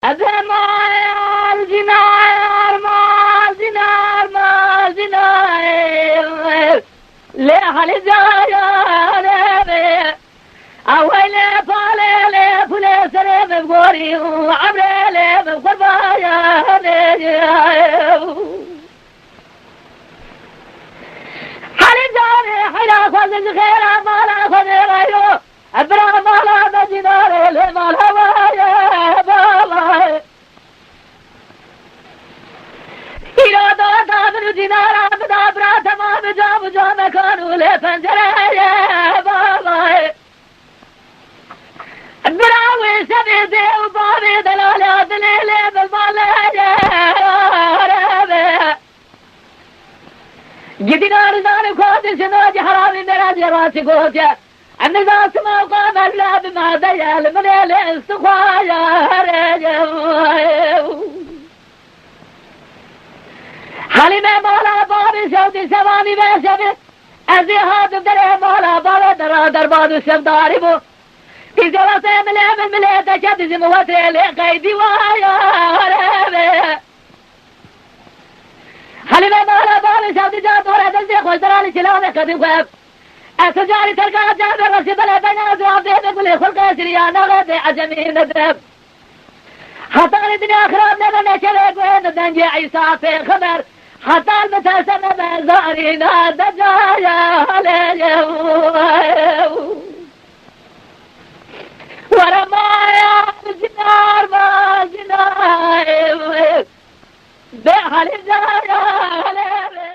مال زنار مال زنار مال زنار لا حل زايا أولي فالي فلي سريم بقوري وعمري بقربايا حل زاري حلا خذ الخير مالا خذ غيره أبرا مالا بزناري لمال هوايا بالا إرادة دابر زنارا بدابرا تمام جام جام كانوا لفنجريا بالا براوي سبيدي وبابي دلالي دليلي بالمالايا جدنا رزان خاطر شناج حرامي میرا جراسي قوتيا الناس ما قام الا بما ديال من الاستخوايا حالي ما مالا بابي سودي سواني بشبه ازي هاتم دري مالا بابا درا دربادو سمداري بو في جواسي مليم مليتا شد زمواتي لقيدي وايا حالي ما مالا بابي سودي جاد ورا دلسي خوش درالي شلاوي قدي خواب أسجاري تلقى جابر رسي بلا بنا زواب دي بقولي خلقا سريانا غدي عجمي ندرب حتى الدنيا خراب نبا نشلق وين دنجي عيسى في خبر حتى المتاسم بزارينا دجايا ورا ما يا زنار ما زنار بحال الزايا